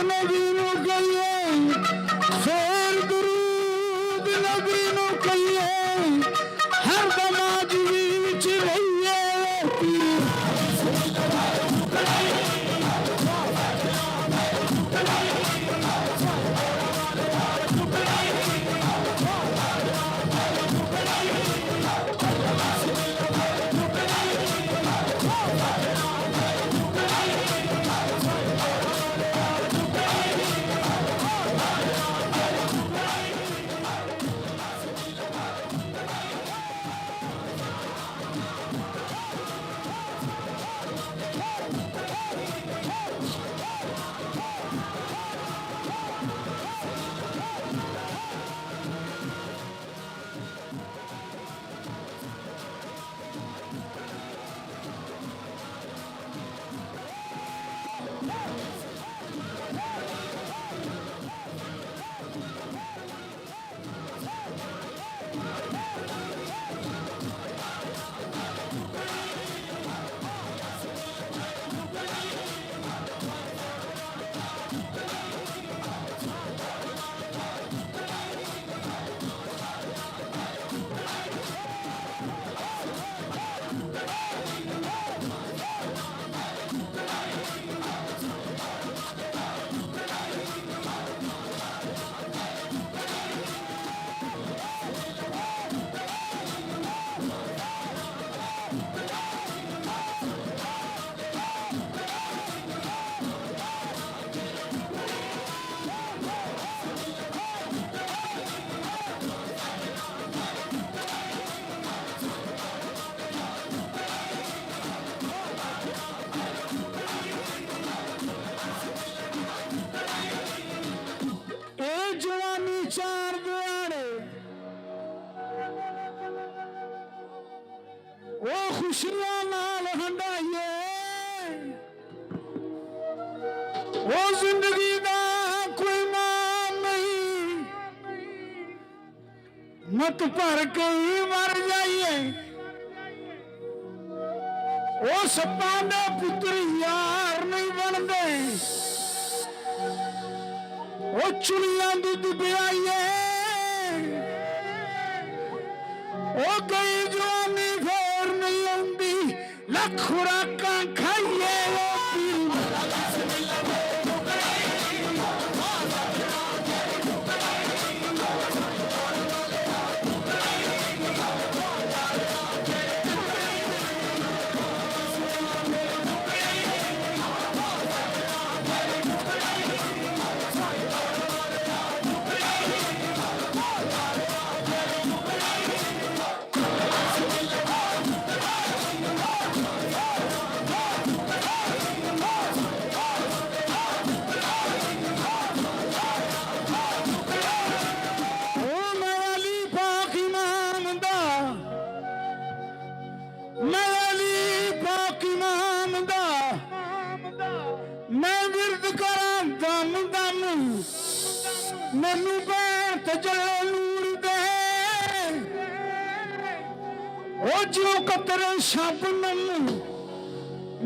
नबी नू कहिए, फिर दुरूद नबी नू कहिए, हर दमाज विच रहिए चार दिहाड़े वो खुशियां नाल हंडाइए, वो जिंदगी दा कोई नाम नहीं, मत भर के ही मर जाइए। वो सप्पां दे पुत्र यार नहीं बनते, वो चुड़ियां दुध पियाइए, वो गई जवानी फेर नहीं आती, लख खुराकां खाइए वो मैनू बैठ जले नूर दे, ओ जो कतरे शबनम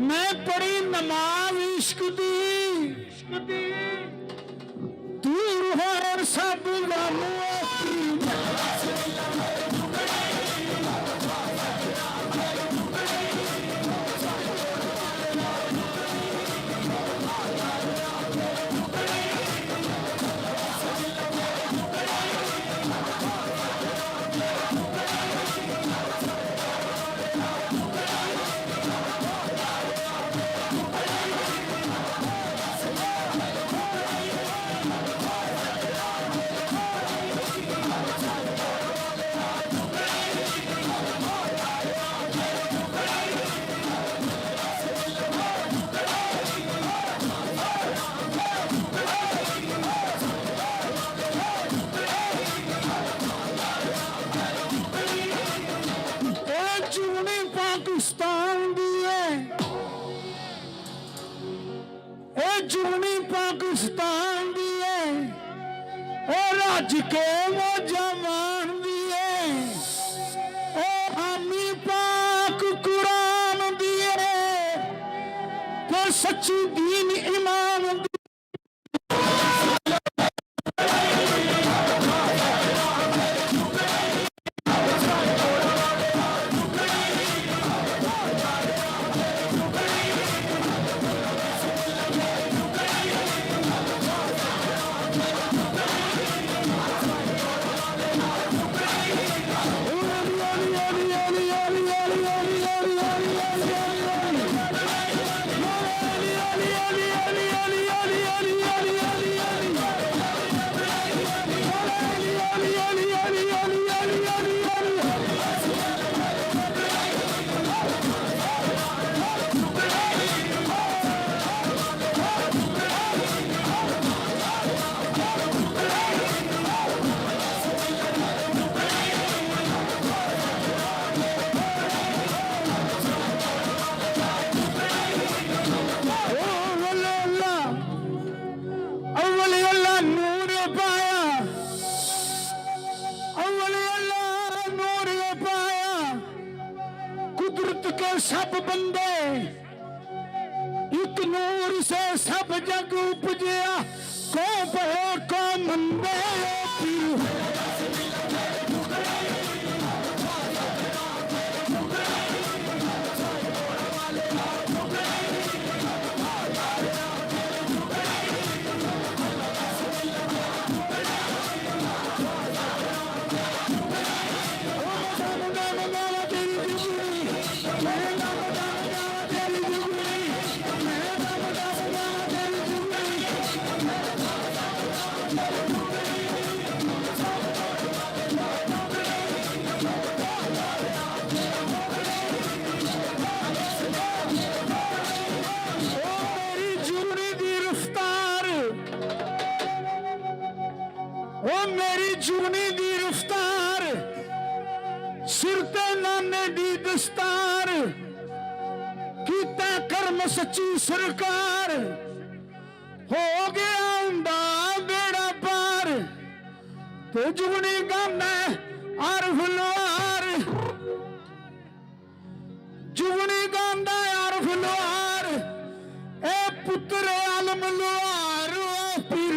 मैं पढ़ी नमाज इश्क दी, दूर हो सब गम जुगनी पाकिस्तान दिए और रज के वो जमान दिए, ओ हामी पाक कुरान दिए, पर सच्ची दीन ईमान दिए। रफ्तार, ओ मेरी जुगनी दी रफ्तार, सिर ते नाने दी दस्तार, कीता कर्म सच्ची सरकार, हो गया उंदा बेड़ा पार, ते जुगनी गाना आरफ लोहार, जुगनी गांदा आरफ लोहार, ए पुत्र आलम लोहार, ओ पीर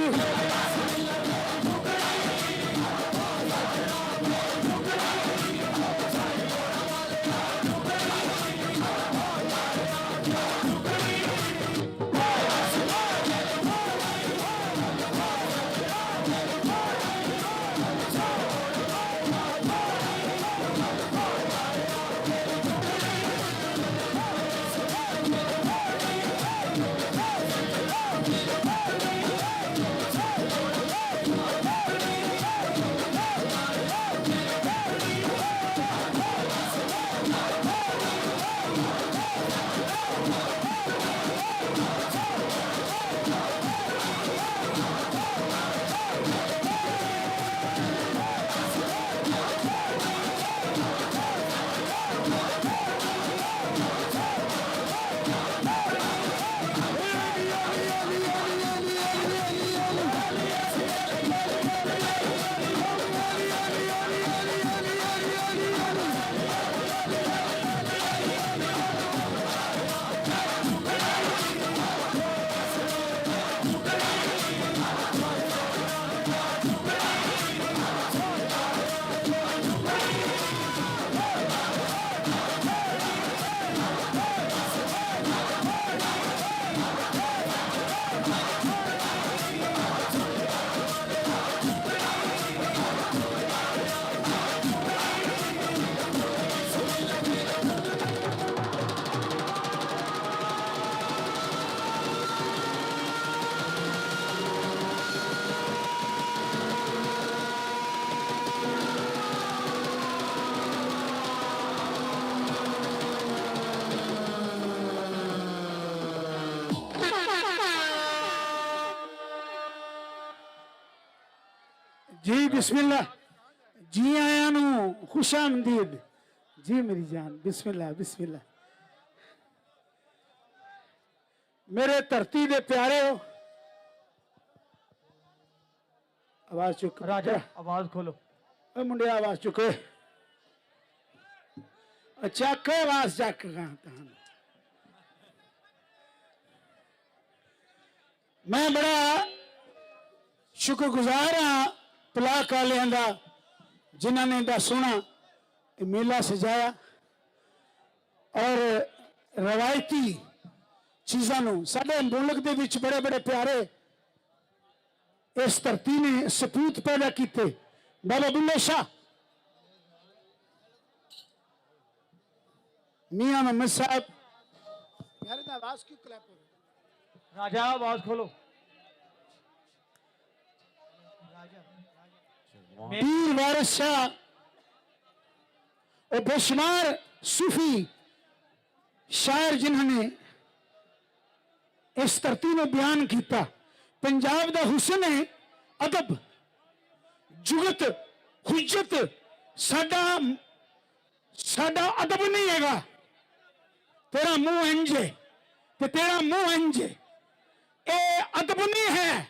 जी बिस्मिल्लाह, जी आया नू खुशामदीद, जी मेरी जान, बिस्मिल्लाह बिस्मिल्लाह। मेरे धरती दे प्यारे हो, आवाज चुक राजा, आवाज खोलो। मुंडे आवाज चुके, चक आवाज चक। मैं बड़ा शुक्रगुजार हाँ पलाक वालियां दा, जिन्होंने दा सोना मेला सजाया और रवायती चीज़ों साडे मुल्क दे विच बड़े बड़े प्यारे इस धरती ने सपूत पैदा किए। बाबा बुल्ले शाह, मियां मोहम्मद साहब, यार आवाज क्यों क्लैप हो रही? राजा, आवाज खोलो। पीर वारिस शाह और बेशुमार सूफी शायर जिन्होंने इस धरती में बयान किया। पंजाब का हुसन है अदब, जुगत, हुज्जत, साडा साडा अदब नहीं हैगा। तेरा मुंह इंज है ते तेरा मुंह इंज है, ए अदब नहीं है।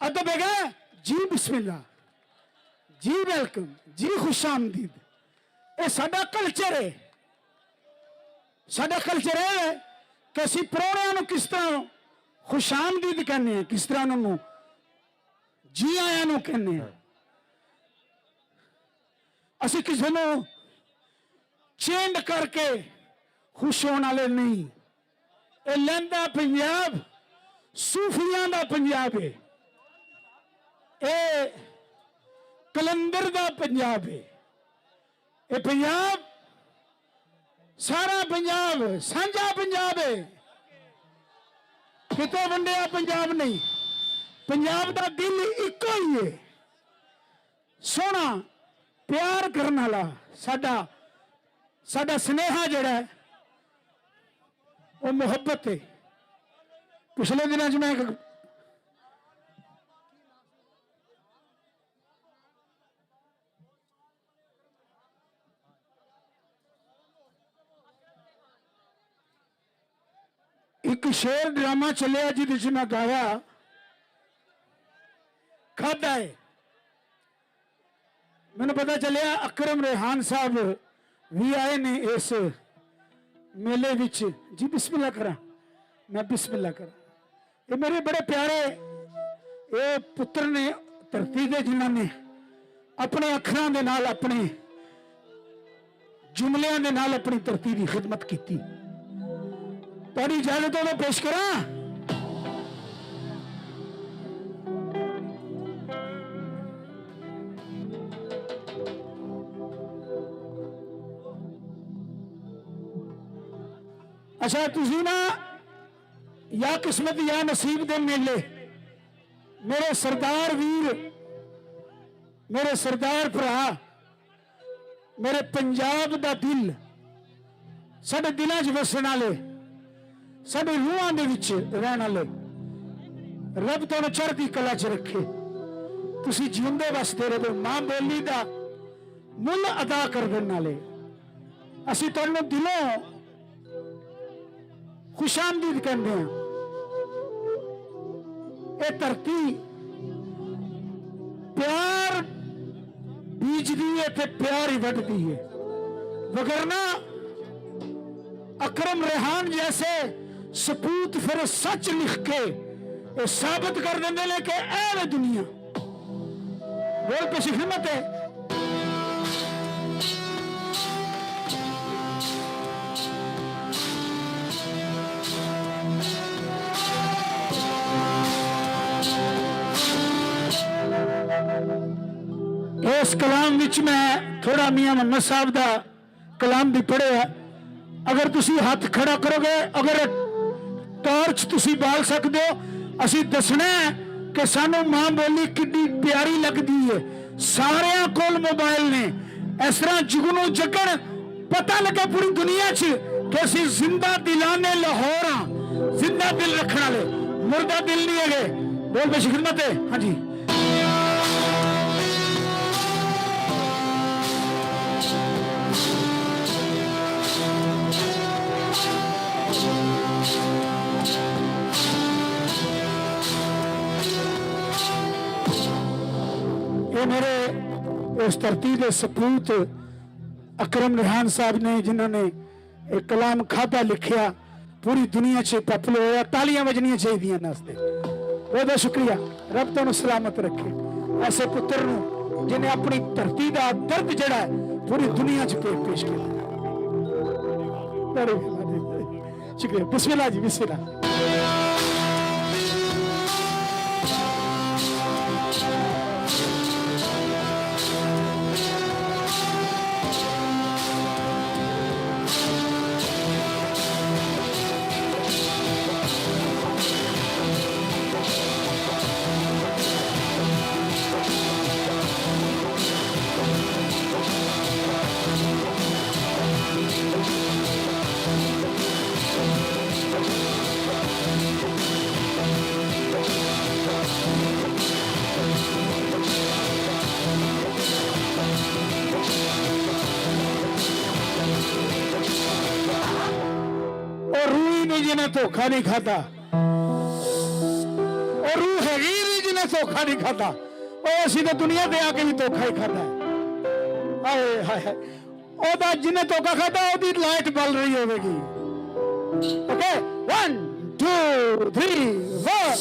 अदब है जी बिस्मिल्लाह, जी वेलकम, जी खुशामदीद। ये साडा कल्चर है। साडा कल्चर है कि असीं प्राहुणियां किस तरह खुशामदीद कहने हैं, किस तरह उन्होंने जी आया नूं कहने हैं। असीं किसी नूं चेंड करके खुश होने वाले नहीं। ये लहंदा पंजाब सूफियां दा पंजाब है, ये कलंदर दा पंजाब है। ये पंजाब सारा पंजाब सांझा पंजाब है, कितों वंडिया पंजाब नहीं। पंजाब दा दिल इको ही है, सोना प्यार करने वाला। साडा साडा स्नेहा जड़ा है वो मुहब्बत है। पिछले दिनों मैं एक शेर ड्रामा चलिया जिद मैं गाया खादा है। मैंने पता चलिया अकरम रेहान साहब भी आए ने इस मेले विच। जी बिस्मिल्लाह करा, मैं बिस्मिल्लाह करा। ये मेरे बड़े प्यारे ये पुत्र ने धरती के जिन्होंने अपने अखरां दे नाल अपने जुमलियां दे नाल अपनी धरती की खिदमत की। थोड़ी इजाजत हो तो पेश करा। अच्छा तुसी ना या किस्मत या नसीब दे मेले मेरे सरदार वीर मेरे सरदार भरा मेरे पंजाब दा दिल साडे दिलों च वसण वाले साडे रूहां दे विच रहण वाले रब तुहानूं चढ़दी कला च रखे। तुसी जिउंदे वसदे रहो। मां बोली दा मुल अदा करने वाले असीं तुहानूं दिलों खुशामदीद कहते हैं। ये धरती प्यार बीजदी है ते प्यार ही वढदी है। वगरना अकरम रेहान जैसे सपूत फिर सच लिख के ये साबित कर देंगे ने कि ऐ दुनिया बोल पेश हिम्मत है। इस कलाम विच मैं थोड़ा मियां मोहम्मद साहब का कलाम भी पढ़िया। अगर तुसी हाथ खड़ा करोगे अगर टॉर्च तुसी बाल सकते हो असी दसना है कि सानू मां बोली कितनी प्यारी लगती है। सारे कोल मोबाइल ने इस तरह जुगनू जगन पता लगे पूरी दुनिया च कि असी जिंदा दिलाने लाहौर हाँ। जिंदा दिल रखने वाले मुर्दा दिल नहीं है। बोल पेश खिदमत है। हाँ जी ये मेरे इस धरती के सपूत अकरम रेहान साहब ने जिन्होंने एक कलाम खादा लिखिया पूरी दुनिया से पॉपुलर होया। तालियां बजनियां चाहिए नास्ते। बहुत बहुत शुक्रिया। रब तुहानूं सलामत रखे। ऐसे पुत्र नूं जिन्हें अपनी धरती का दर्द जड़ा है पूरी दुनिया च पेश किया। शुक्रिया। बिस्मिल्लाह जी बिस्मिल्लाह। जिन्हें धोखा नहीं खाता और रूह हैगी नहीं जिन्हें धोखा नहीं खाता। और असी तो दुनिया दे आके भी धोखा ही खाता है। ओदा जिन्हें धोखा खाता ओदी लाइट बल रही होगी। ओके 1 2 3 4।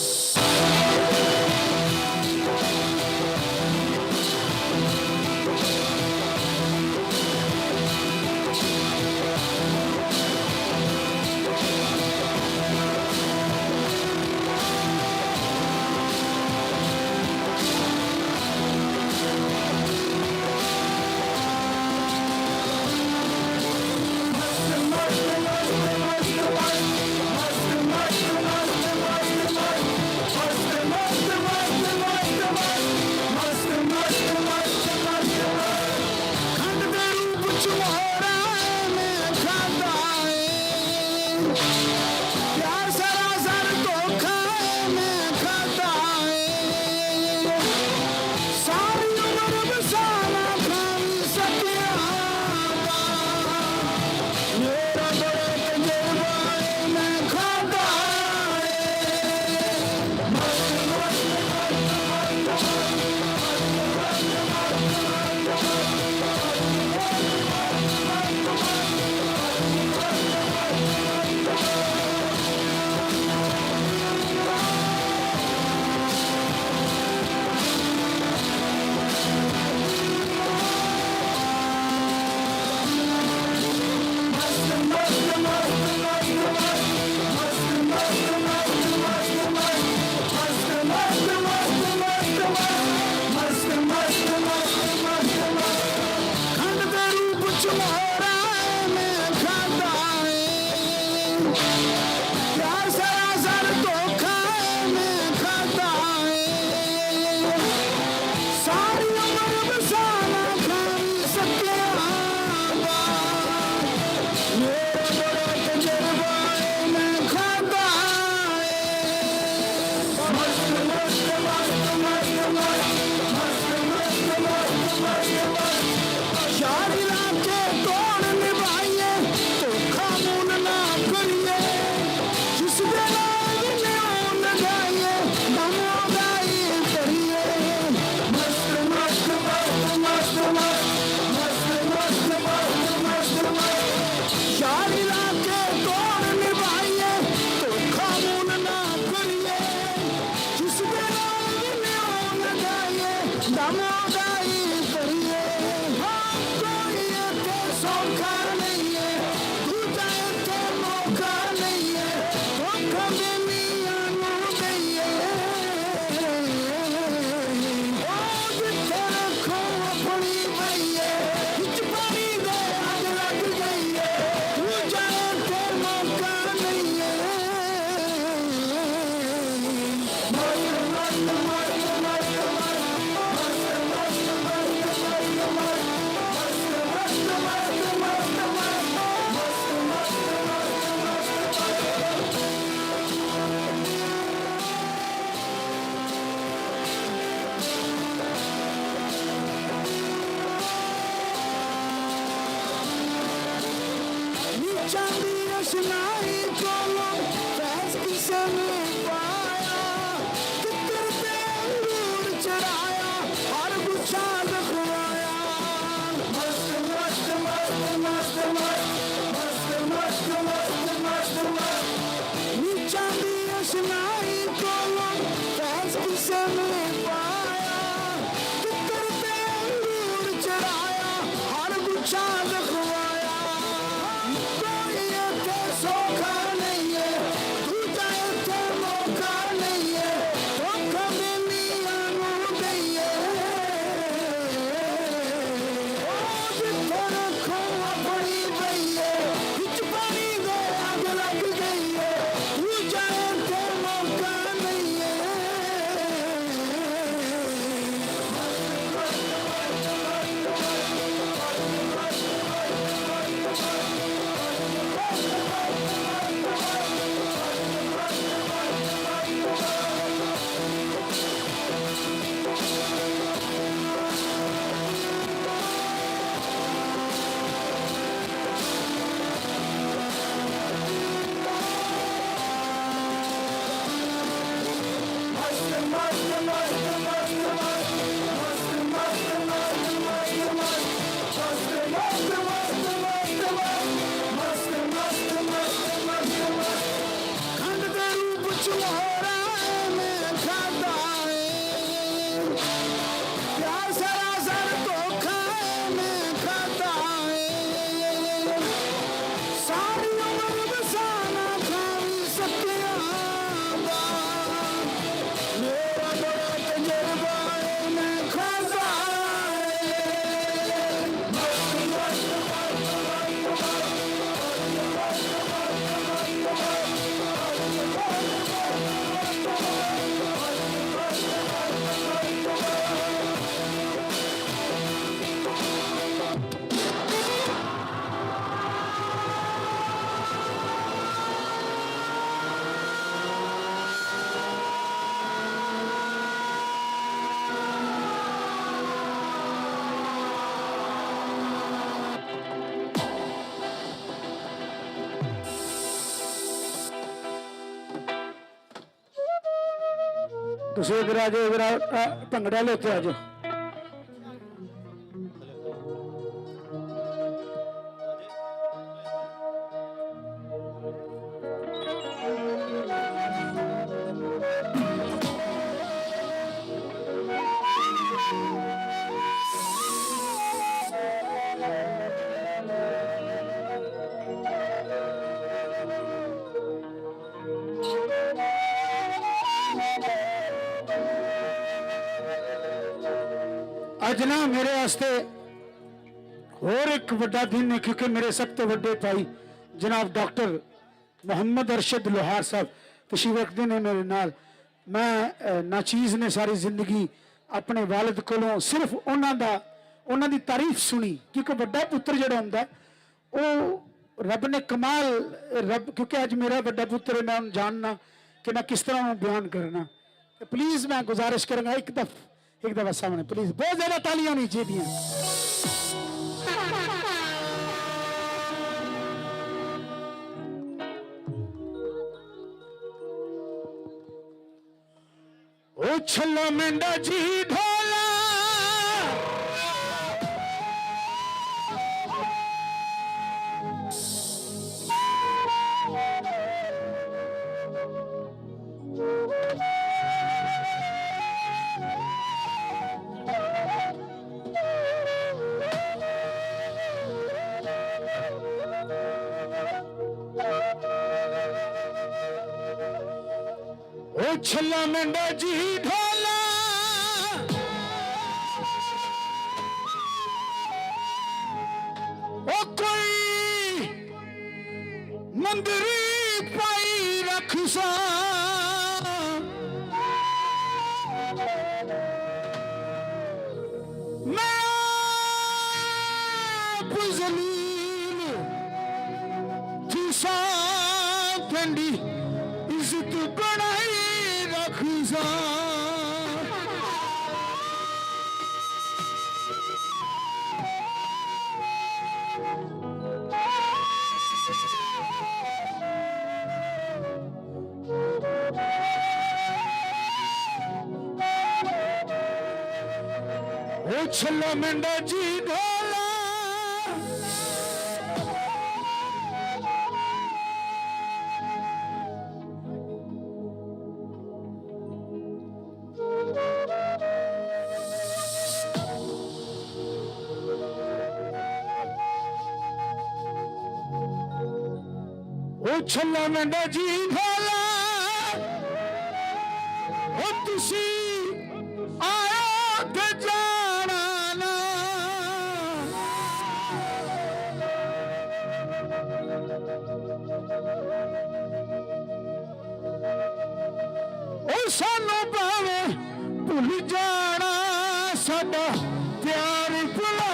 चांदी रोशनाई कोलों फैज किसे ने पाया तितर पे अंगूर चढ़ाया हर गुच्छा रखवाया मस्त मस्त मस्त मस्त मस्त मस्त मस्त मस्त मस्त नी चांदी रोशनाई कोलों फैज किसे ने पाया तितर पे अंगूर चढ़ाया हर गुच्छा रखवाया कोई इत्थे सौखा नहीं है दूजा इत्थे मौका नहीं है धोखा बेलियां नूं दईए जिथे रखो अपनी बईए विच पानी दे अग लग गई है दूजा इत्थे मौका नहीं है खंड दे रूप च मोहरा मैं खाता है प्यार सरासर धोखा मैं खाता है सारी उम्र बसाना खावी सकिया मेरा बड़ा तजुर्बा है मैं खाता ਤੁਸੀਂ ਇਧਰ ਆ ਜਾਓ ਇਧਰ ਭੰਗੜਾ ਲੈ ਉੱਤੇ ਆ ਜਾਓ ਅੱਜ ਨਾ ਮੇਰੇ ਵਾਸਤੇ ਹੋਰ ਇੱਕ ਵੱਡਾ ਦਿਨ ਹੈ ਕਿਉਂਕਿ ਮੇਰੇ ਸਭ ਤੋਂ ਵੱਡੇ ਭਾਈ ਜਨਾਬ ਡਾਕਟਰ ਮੁਹੰਮਦ ਅਰਸ਼ਦ ਲੋਹਾਰ ਸਾਹਿਬ ਤਸ਼ਰੀਫ ਰੱਖਦੇ ਨੇ ਮੇਰੇ ਨਾਲ ਮੈਂ ਨਾਚੀਜ਼ ਨੇ ਸਾਰੀ ਜ਼ਿੰਦਗੀ ਆਪਣੇ ਵਾਲਿਦ ਕੋਲੋਂ ਸਿਰਫ ਉਹਨਾਂ ਦੀ ਤਾਰੀਫ ਸੁਣੀ ਕਿਉਂਕਿ ਵੱਡਾ ਪੁੱਤਰ ਜਿਹੜਾ ਹੁੰਦਾ ਉਹ ਰੱਬ ਨੇ ਕਮਾਲ ਕਿਉਂਕਿ ਅੱਜ ਮੇਰਾ ਵੱਡਾ ਪੁੱਤਰ ਹੈ ਮੈਂ ਉਹਨੂੰ ਜਾਣਨਾ ਕਿ ਮੈਂ ਕਿਸ ਤਰ੍ਹਾਂ ਉਹਨੂੰ ਬਿਆਨ ਕਰਨਾ ਤੇ ਪਲੀਜ਼ ਮੈਂ ਗੁਜ਼ਾਰਿਸ਼ ਕਰਾਂਗਾ ਇੱਕ दफा सामने प्लीज बहुत ज्यादा तालियां होनी चाहिए ओ छल्ला मेंढा जी ढोला ओ छल्ला मेंढा जी ढोला ओ कोई मंदिरी पाई रखसा मैं बुजलील तुसा पेंडी इज्जत बनाई रखसा ओ छल्ला मेंढा जी ढोला ओ छल्ला मेंढा जी ढोला ओ तुसी आया ते जाना ना ओ सानू भावे भुल जाना साडा प्यार भुला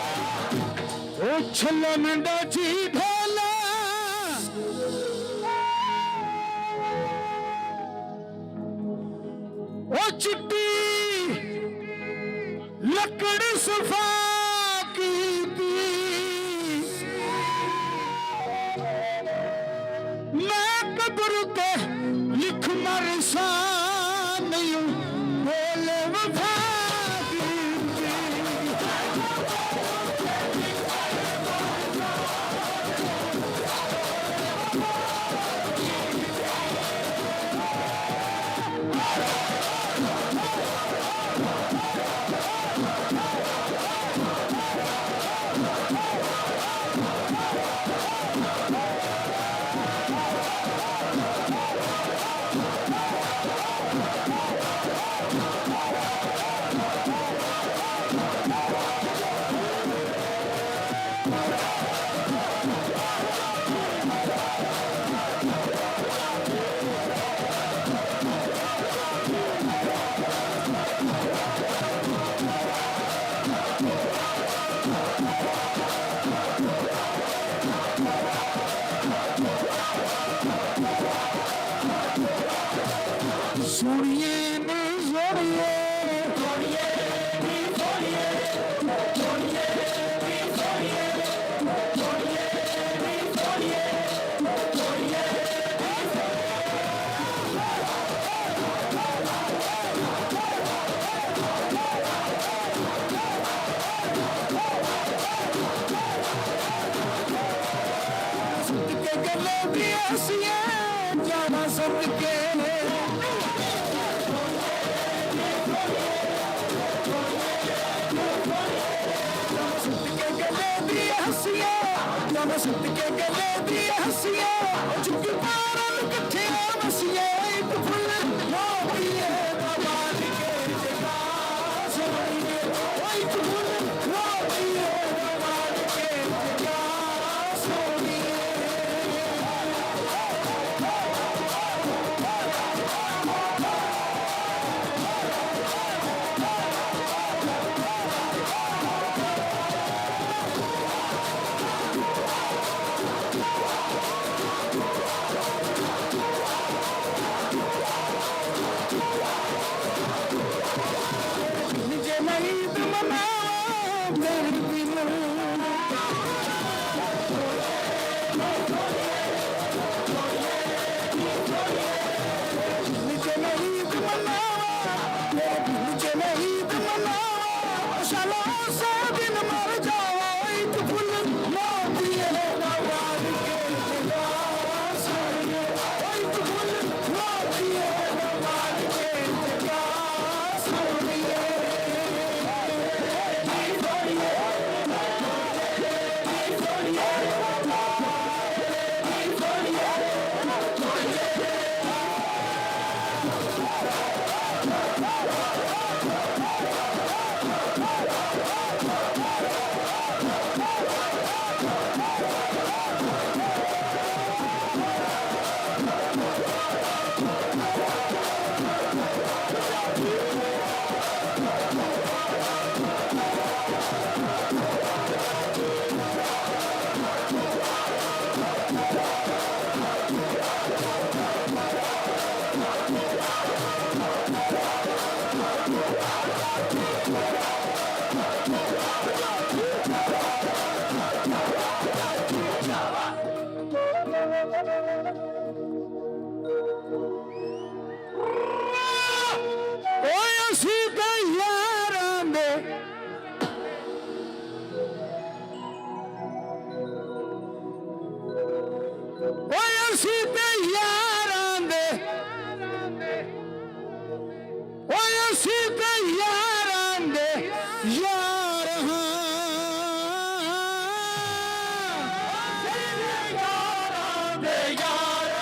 ओ छल्ला मेंढा जी ढोला ओ चिट्टी लकड़ी सफा कीती मैं कब्र ते लिख मरसा नहीं बोले वफा सुनिए न जोड़िए के गले भी हंसिए जाना सबके सत के गले दी हंसिया चुकी पारन कट्ठे मसिए एक फुल मोतिए दबाल के जगा सोनिए एक फुल मोतिए दबाल के जगा सोनिए ਅਸੀਂ ਤੇ ਯਾਰਾਂ ਦੇ ਯਾਰ ਹਾਂ ਯਾਰਾਂ ਦੇ ਯਾਰ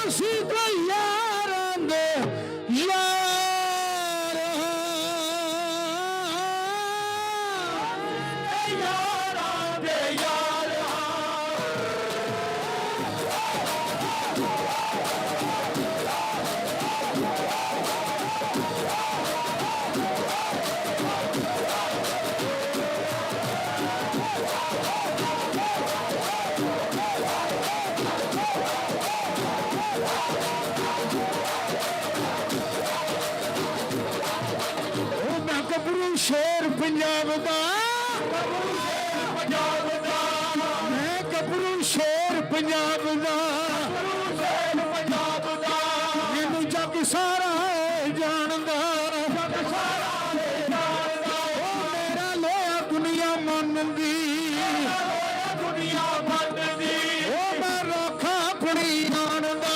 ਅਸੀਂ ਤੇ ਯਾਰਾਂ ਦੇ ਯਾਰ ਹਾਂ ਯਾਰਾਂ ਦੇ ਯਾਰ ਮੈਂ ਗੱਭਰੂ ਸ਼ੇਰ ਪੰਜਾਬ ਦਾ ਮੈਂ ਗੱਭਰੂ ਸ਼ੇਰ ਪੰਜਾਬ ਦਾ ਮੈਨੂੰ ਜੱਗ ਸਾਰਾ ਜਾਣਦਾ ਉਹ ਮੇਰਾ ਲੋਹਾ ਦੁਨੀਆ ਮੰਨਦੀ ਉਹ ਮੈਂ ਰੱਖਾਂ ਆਪਣੀ ਜਾਨ ਦਾ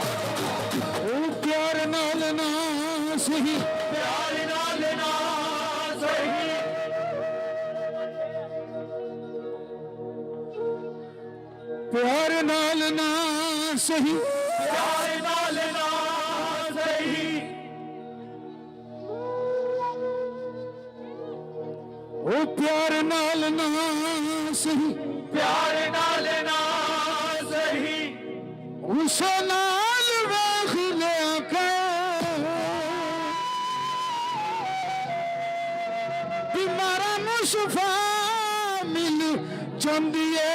ਉਹ ਪਿਆਰ ਨਾਲ ਨਾ ਸਹੀ ਪਿਆਰ ਨਾਲ ਨਾ ਸਹੀ ਪਿਆਰ ਨਾਲ ਨਾ ਸਹੀ ਪਿਆਰ ਨਾਲ ਨਾ ਸਹੀ ਉਹ ਪਿਆਰ ਨਾਲ ਨਾ ਸਹੀ ਪਿਆਰ ਨਾਲ ਨਾ ਸਹੀ ਉਸ ਨਾਲ ਵੇਖ ਲਿਆ ਕਰ ਬਿਮਾਰਾਂ ਨੂੰ ਸ਼ਿਫਾ ਮਿਲ ਜਾਂਦੀ ਏ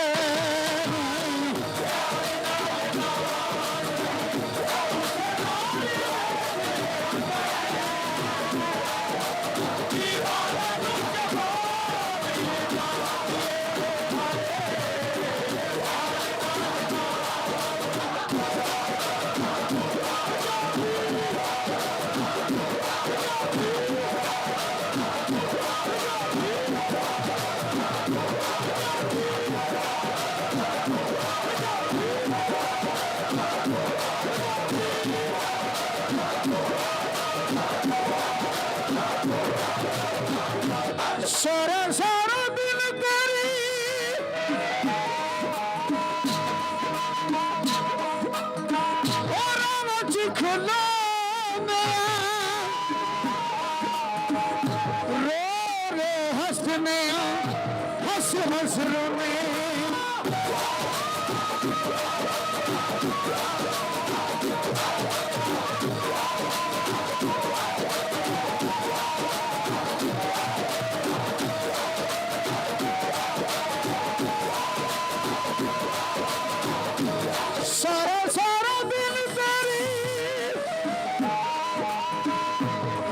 ਸਾਰਾ ਸਾਰਾ ਦਿਨ ਤੇਰੀ ਹੋਰਾਂ ਵਿੱਚ ਖਲੋਨਾ ਰੋ ਰੋ ਹੱਸਨੇ ਹੱਸ ਹੱਸ ਰੋਨੇ ਸਾਰਾ ਸਾਰਾ ਦਿਨ ਤੇਰੀ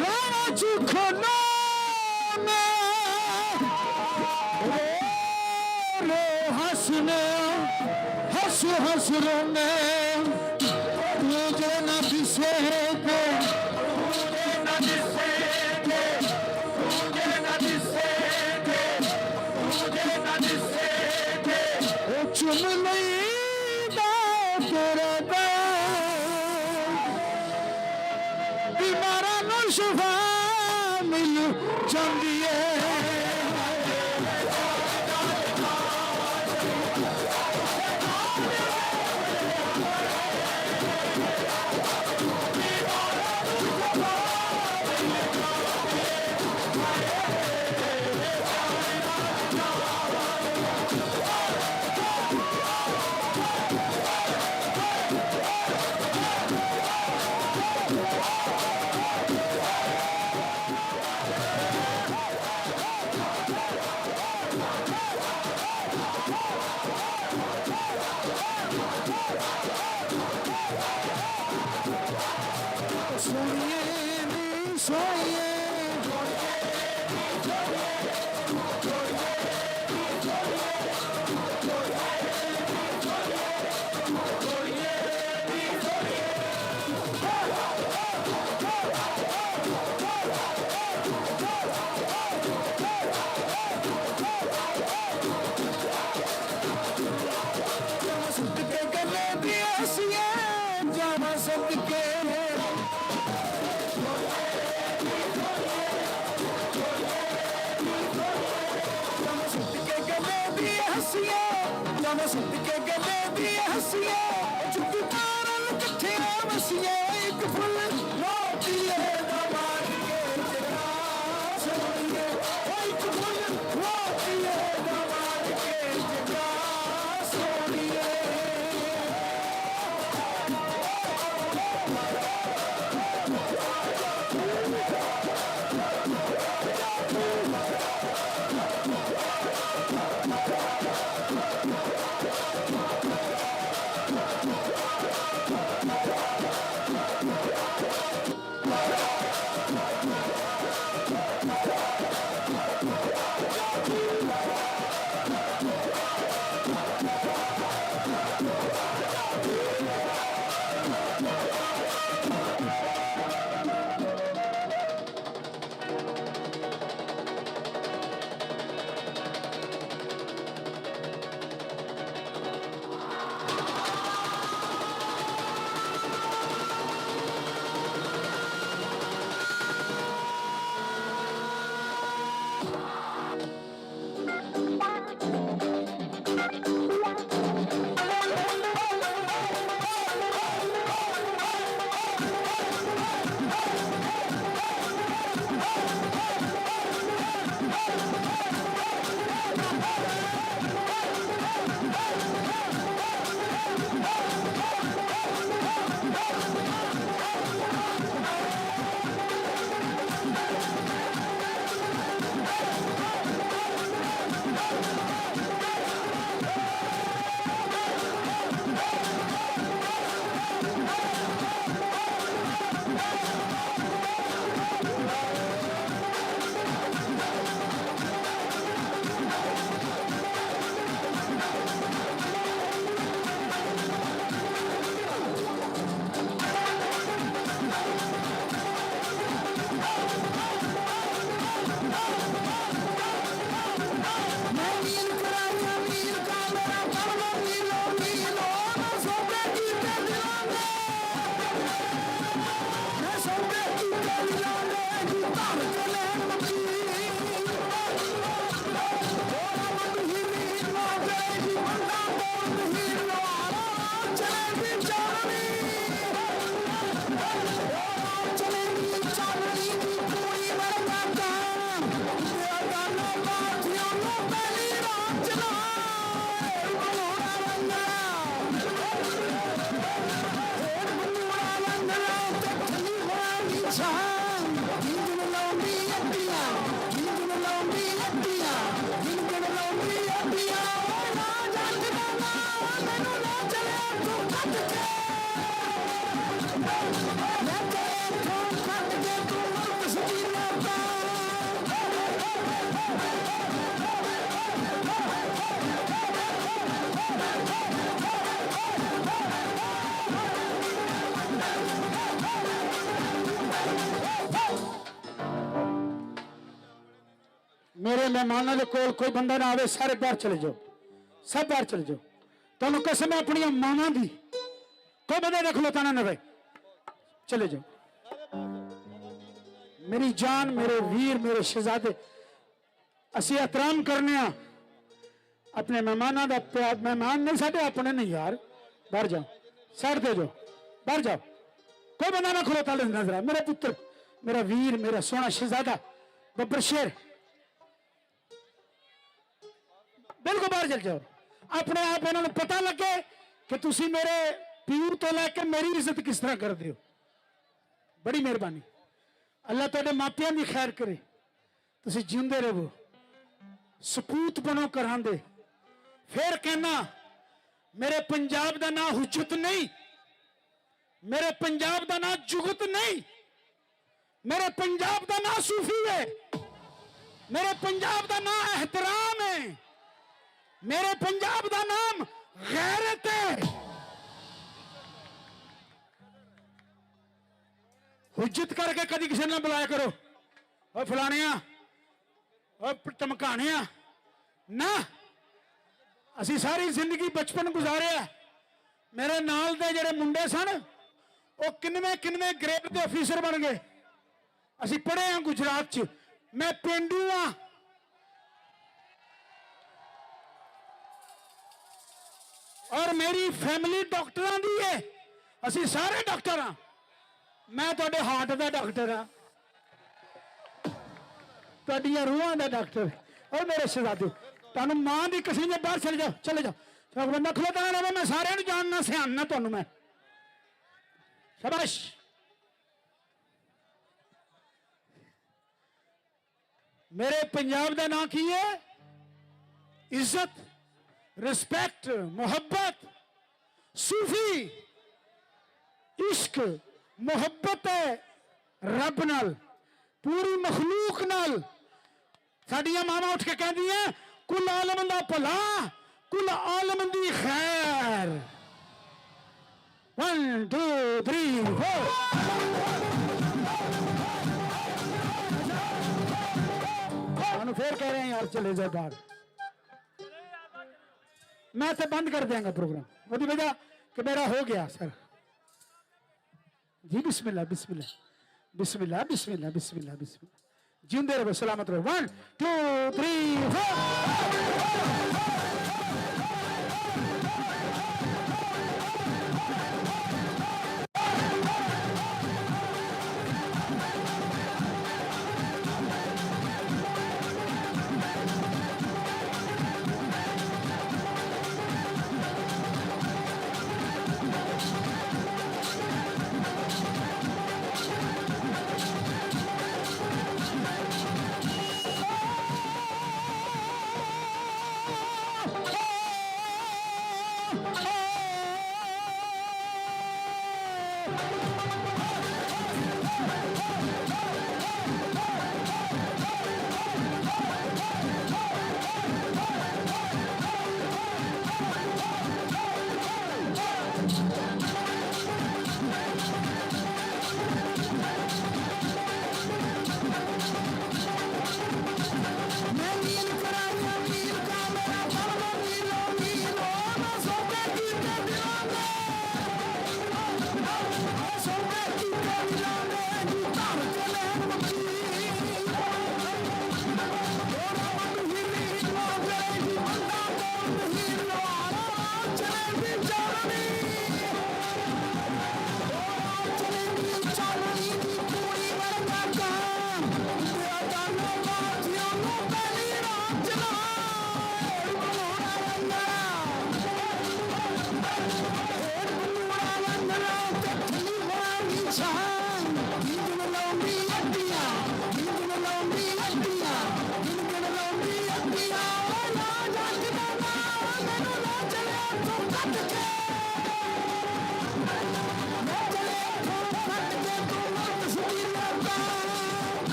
ਰਾਹ ਚ ਖਲੋਨਾ ਰੋ ਹੱਸਨੇ ਹੱਸ ਹੱਸ ਰੋਨੇ ਤੁਝੇ ਨਾ ਦਿਸੇ ਕੇ ਤੁਝੇ ਨਾ ਦਿਸੇ ਕੇ ਤੁਝੇ ਨਾ ਦਿਸੇ ਕੇ ਤੁਝੇ ਨਾ ਦਿਸੇ ਕੇ ਉਹ ਚੁੰਮ ਲਈ ਤੇਰਾ ਦਾ ਬਿਮਾਰਾਂ ਨੂੰ ਸ਼ਿਫਾ ਮਿਲ ਜਾਂਦੀ ਏ सोइए सदके गले दी हसिए जावा सदके जावा सदके गले दी हसिए चुकी तारन कट्ठे वसिए एक फुल मोतीए दा मार के जगा सोनिए एक फुल मोतीए दा मार के जगा सोनिए मेरे मेहमानों के कोल कोई बंदा ना आवे सारे बाहर चले जाओ सब बाहर चले जाओ तुहानू कसम है अपनी मावां दी कोई बंदा देख लो ताना ना रहे चले जाओ मेरी जान मेरे वीर मेरे शहजादे असी एहतराम करने अपने मेहमानों का प्यार मेहमान नहीं साडे अपने नहीं यार बाहर जाओ साइड दे जाओ बाहर जाओ कोई बंदा ना खलोता नजर मेरा पुत्र मेरा वीर मेरा सोना शहजादा बब्बर शेर बिल्कुल बाहर चल जाओ अपने आप इन्होंने पता लगे कि तुसी मेरे पीर तो लैके मेरी इज्जत किस तरह करते हो बड़ी मेहरबानी अल्लाह तुहाडे मापियां दी खैर करे तुसी जिंदे रहो सपूत बनो करांदे फिर कहना मेरे पंजाब का नाम हुज्जत नहीं मेरे पंजाब का नाम जुगत नहीं मेरे पंजाब का नाम सूफी है, मेरे पंजाब का नाम एहतराम है, मेरे पंजाब का नाम गैरत है। हुज्जत करके कदी किसी ने बुलाया करो और फलानिया और धमकाने ना। असी सारी जिंदगी बचपन गुजारे। मेरे नाल दे जेड़े मुंडे सन वो किन्नवे किन्नवे ग्रेड के अफीसर बन गए। असी पढ़े हैं गुजरात च, मैं पेंडू हाँ। और मेरी फैमिली डॉक्टरां दी है, असी सारे डॉक्टर हाँ। मैं तुहाडे हार्ट का डॉक्टर हाँ, तुहाडियां रूहां दा डॉक्टर। और मेरे शहजादे तुहानू मां दी कसम है, बाहर चले जाओ, चले जाओ। सब बंदा खलोता रहे, मैं सारे जानना सियाना तुहानू मैं। शाबाश। मेरे पंजाब का नाम की है? इज्जत, रिस्पेक्ट, मोहब्बत, सूफी, इश्क, मोहब्बत है रब नाल, पूरी मखलूक नाल। साडियां मावां उठ के कहदियां कुल आलम दा भला, कुल आलम दी खैर। 1 2 3 4। फिर कह रहे हैं यार चले जाए बाहर, मैं तो बंद कर देंगे प्रोग्राम वो वजह कि मेरा हो गया सर जी। बिस्मिल्लाह बिस्मिल्लाह बिस्मिल्लाह बिस्मिल्लाह बिस्मिल्लाह बिस्मिल्लाह। जिंदे रहो, सलामत रहो। 1 2 3 4।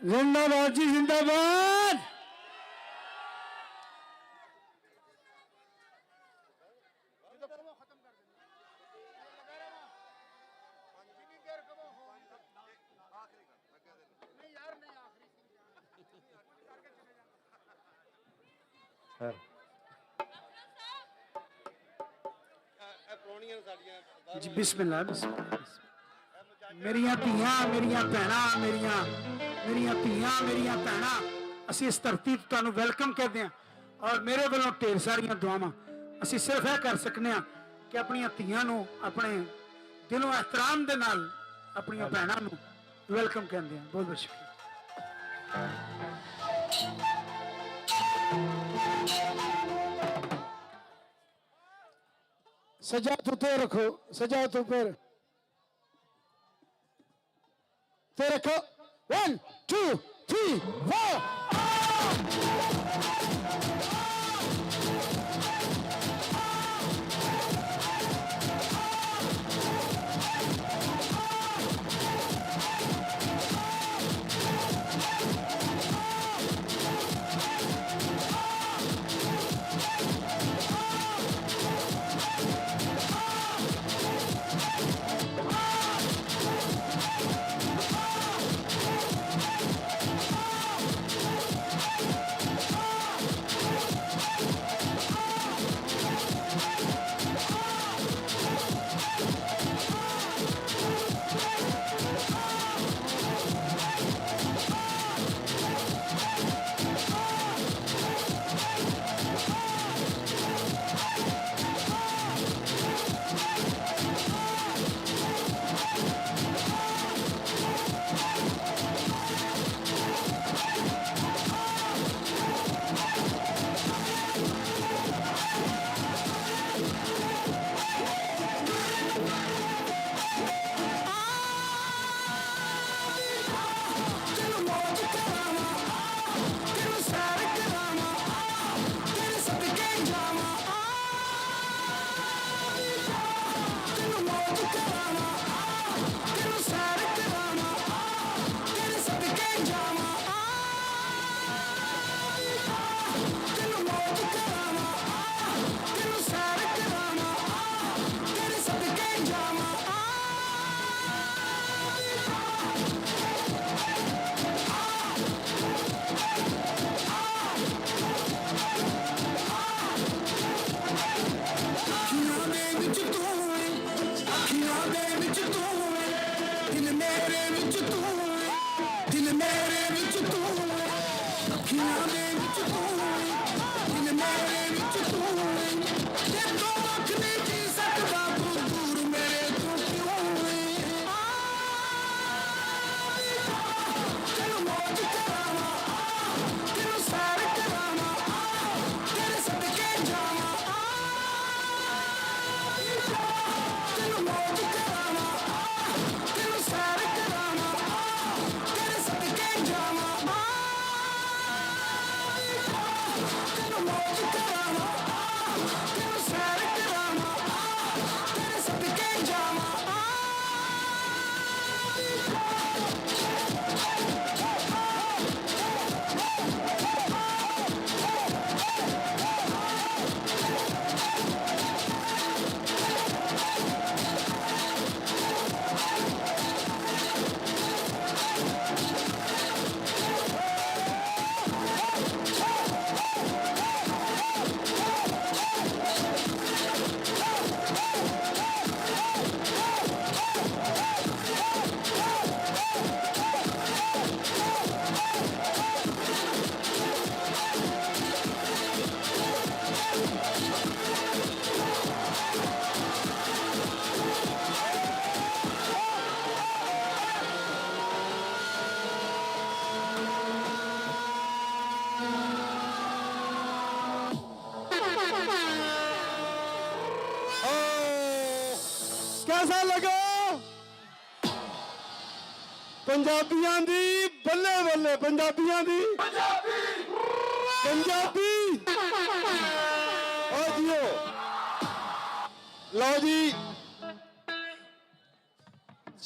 जिंदाबाद जी जिंदाबाद। जी बिस्मिल्लाह बिस्मिल्लाह। मेरिया धीआं मेरिया भैणां मेरिया धीआं मेरिया भैणां ਅਸੀਂ ਇਸ ਧਰਤੀ ਤੇ ਤੁਹਾਨੂੰ ਵੈਲਕਮ ਕਰਦੇ ਹਾਂ ਔਰ ਮੇਰੇ ਵੱਲੋਂ ਢੇਰ ਸਾਰੀਆਂ ਦੁਆਵਾਂ। ਅਸੀਂ ਸਿਰਫ ਇਹ ਕਰ ਸਕਨੇ ਆ ਕਿ ਆਪਣੀਆਂ ਧੀਆਂ ਨੂੰ ਆਪਣੇ ਦਿਲੋਂ ਇhtਰਾਮ ਦੇ ਨਾਲ ਆਪਣੀਆਂ ਭੈਣਾਂ ਨੂੰ ਵੈਲਕਮ ਕਹਿੰਦੇ ਆ। ਬਹੁਤ ਬਹੁਤ ਸ਼ੁਕਰੀਆ। सजात ऊपर रखो, सजात ऊपर ते रखो। 1 2 3 4। कैसा लगा पंजाबियां दी बल्ले बल्ले पंजाबियां दी पंजाबी ओ जियो लो जी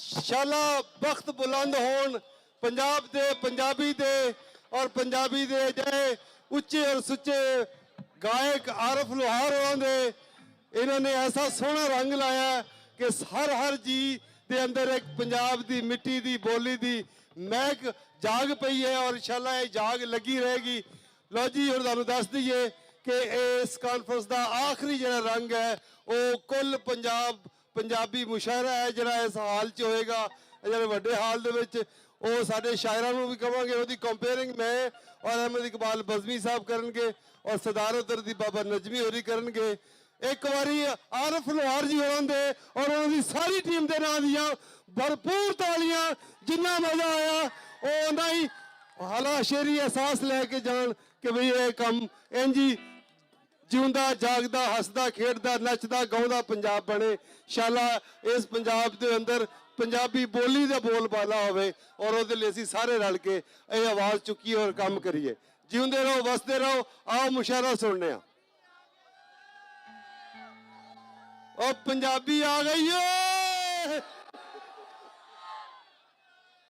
शाला बख्त बुलंद होन पंजाब दे पंजाबी दे और पंजाबी दे जय उच्चे और सुच्चे गायक आरफ लोहार होरां दे इन्होंने ऐसा सोहना रंग लाया कि हर जी दे अंदर एक पंजाब दी मिट्टी दी बोली दी महक जाग पई है और इंशाल्लाह ये जाग लगी रहेगी। लो जी हुण तुहानूं दस दईए कि इस कॉन्फ्रेंस का आखिरी जिहड़ा रंग है वो कुल पंजाबी मुशायरा है जिहड़ा इस हाल च होएगा जिहड़े वड्डे हाल दे विच ਉਹ ਸਾਡੇ ਸ਼ਾਇਰਾਂ ਨੂੰ ਵੀ ਕਵਾਂਗੇ ਉਹਦੀ ਕੰਪੇਅਰਿੰਗ ਮੈਂ ਔਰ ਅਹਿਮਦ ਇਕਬਾਲ ਬਜ਼ਮੀ ਸਾਹਿਬ ਕਰਨਗੇ ਔਰ ਸਦਾਰਤ ਦੀ ਬਾਬਾ ਨਜਮੀ ਹੋਰੀ ਕਰਨਗੇ। ਇੱਕ ਵਾਰੀ ਆਰਫ ਲੋਹਾਰ ਜੀ ਹੋਰਾਂ ਦੇ ਔਰ ਉਹਨਾਂ ਦੀ ਸਾਰੀ ਟੀਮ ਦੇ ਨਾਂ ਦੀਆਂ ਭਰਪੂਰ ਤਾਲੀਆਂ। ਜਿੰਨਾ ਮਜ਼ਾ ਆਇਆ ਉਹ ਉਹਨਾਂ ਹੀ ਹਾਲਾ ਸ਼ੇਰੀ ਅਹਿਸਾਸ ਲੈ ਕੇ ਜਾਣ ਕਿ ਵੀ ਇਹ ਕੰਮ ਇੰਜੀ ਜਿਉਂਦਾ ਜਾਗਦਾ ਹੱਸਦਾ ਖੇਡਦਾ ਨੱਚਦਾ ਗਾਉਂਦਾ ਪੰਜਾਬ ਬਣੇ। ਇੰਸ਼ਾਅੱਲਾ ਇਸ ਪੰਜਾਬ ਦੇ ਅੰਦਰ पंजाबी बोली का बोल बाला होवे और ਉਹਦੇ ਲਈ ਅਸੀਂ ਸਾਰੇ ਰਲ ਕੇ ਇਹ ਆਵਾਜ਼ ਚੁੱਕੀ ਔਰ ਕੰਮ ਕਰੀਏ। ਜਿਉਂਦੇ ਰਹੋ ਵਸਦੇ ਰਹੋ। ਆਓ ਮੁਸ਼ਾਇਰਾ ਸੁਣਨੇ ਆ। ਉਹ ਪੰਜਾਬੀ ਆ ਗਈ ਓ